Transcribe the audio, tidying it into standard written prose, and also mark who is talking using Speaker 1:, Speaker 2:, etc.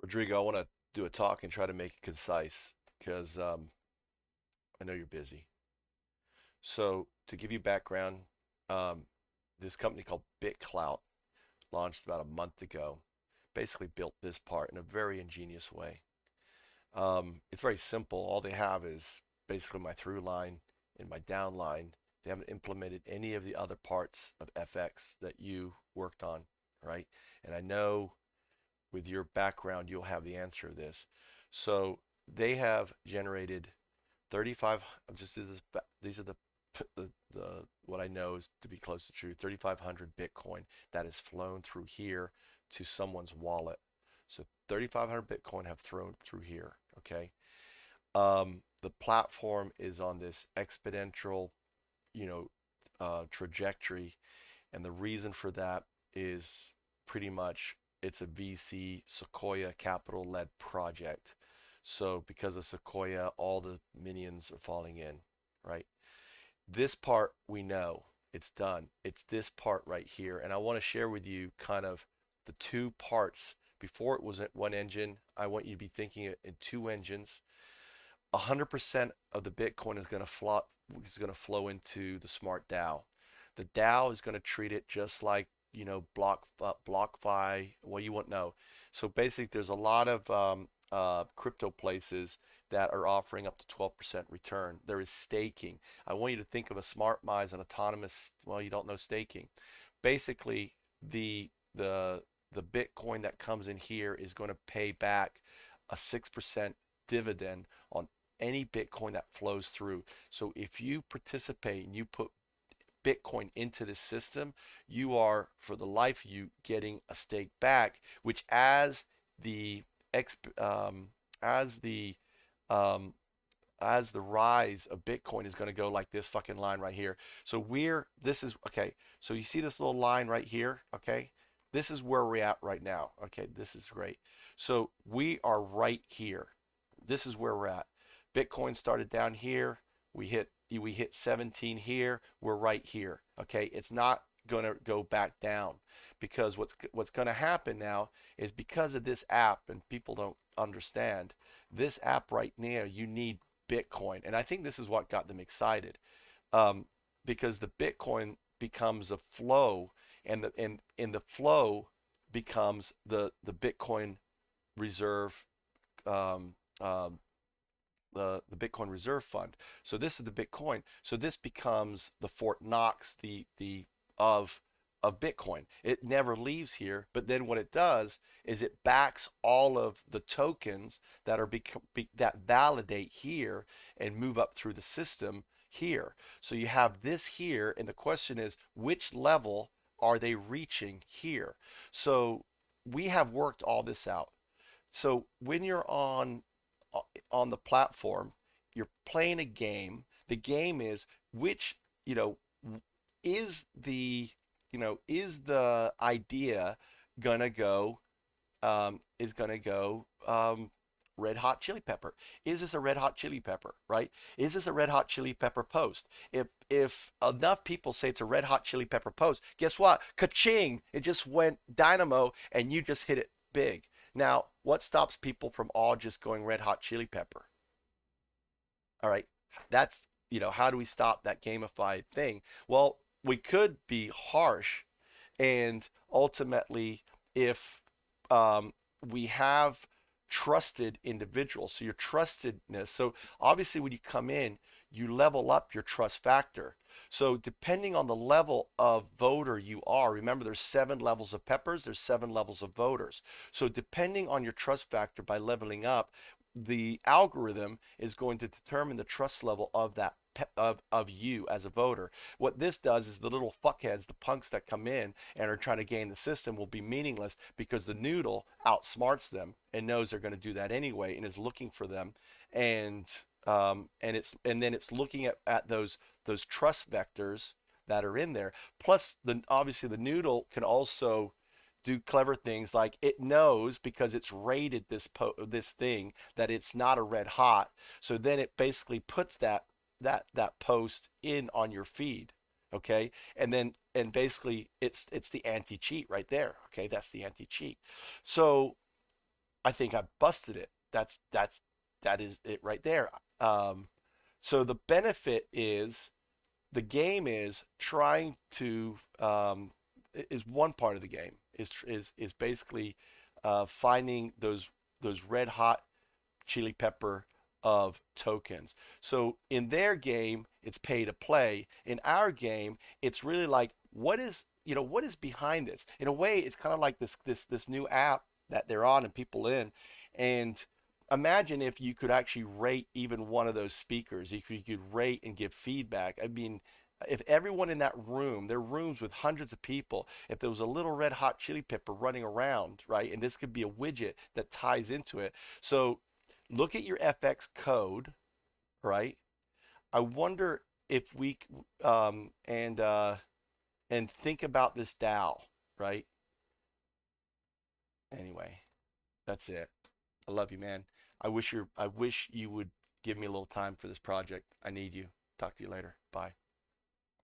Speaker 1: Rodrigo, I want to do a talk and try to make it concise because I know you're busy. So, to give you background, um, this company called Bitclout launched about a month ago. Basically, built this part in a very ingenious way. It's very simple. All they have is basically my through line and my down line. They haven't implemented any of the other parts of FX that you worked on, right? And I know with your background, you'll have the answer to this. So they have generated 35. I'm just this. These are the what I know is to be close to true. 3,500 Bitcoin that has flown through here to someone's wallet. So 3,500 Bitcoin have thrown through here. Okay. The platform is on this exponential, trajectory, and the reason for that is pretty much it's a VC Sequoia capital led project. So because of Sequoia, all the minions are falling in, right? This part we know it's done. It's this part right here. And I want to share with you kind of the two parts. Before it was one engine, I want you to be thinking it in two engines. 100% of the Bitcoin is going to flow into the smart DAO. The DAO is going to treat it just like BlockFi. Well, you won't know. So basically, there's a lot of crypto places that are offering up to 12% return. There is staking. I want you to think of a smart MI as an autonomous. Well, you don't know staking. Basically, the Bitcoin that comes in here is going to pay back a 6% dividend on any Bitcoin that flows through. So if you participate and you put Bitcoin into this system, you are for the life of you getting a stake back, which the as the um, as the rise of Bitcoin is going to go like this fucking line right here. So this is okay. So you see this little line right here, okay? This is where we're at right now. Okay, this is great. So we are right here. This is where we're at. Bitcoin started down here. We hit 17 here. We're right here. Okay, it's not going to go back down because what's going to happen now is because of this app, and people don't understand this app right now. You need Bitcoin, and I think this is what got them excited, um, because the Bitcoin becomes a flow, and the flow becomes the Bitcoin reserve, um, um, the Bitcoin Reserve Fund. So this is the Bitcoin. So this becomes the Fort Knox, the of Bitcoin. It never leaves here, but then what it does is it backs all of the tokens that that validate here and move up through the system here. So you have this here, and the question is, which level are they reaching here? So we have worked all this out. So when you're on the platform, you're playing a game. The game is which, you know, is the, is the idea gonna go, is gonna go, red hot chili pepper? Is this a red hot chili pepper, right? Is this a red hot chili pepper post? If enough people say it's a red hot chili pepper post, guess what? Ka-ching! It just went dynamo and you just hit it big. Now, what stops people from all just going red hot chili pepper? All right. That's, how do we stop that gamified thing? Well, we could be harsh, and ultimately, if we have trusted individuals, so your trustedness, so obviously when you come in, you level up your trust factor. So depending on the level of voter you are, remember there's 7 levels of peppers, there's 7 levels of voters. So depending on your trust factor by leveling up, the algorithm is going to determine the trust level of that of you as a voter. What this does is the little fuckheads, the punks that come in and are trying to game the system will be meaningless because the noodle outsmarts them and knows they're going to do that anyway and is looking for them, and then it's looking at those trust vectors that are in there. Plus, obviously the noodle can also do clever things like it knows because it's rated this thing that it's not a red hot. So then it basically puts that post in on your feed. Okay. And basically it's the anti-cheat right there. Okay. That's the anti-cheat. So I think I busted it. That is it right there. Um, so the benefit is the game is trying to is one part of the game is basically finding those red hot chili pepper of tokens. So in their game, it's pay to play. In our game, it's really like what is behind this? In a way, it's kind of like this new app that they're on and people in. And imagine if you could actually rate even one of those speakers. If you could rate and give feedback. I mean, if everyone in that room, there are rooms with hundreds of people, if there was a little red hot chili pepper running around, right? And this could be a widget that ties into it. So look at your FX code, right? I wonder if we and think about this DAO, right? Anyway, that's it. I love you, man. I wish you would give me a little time for this project. I need you. Talk to you later. Bye.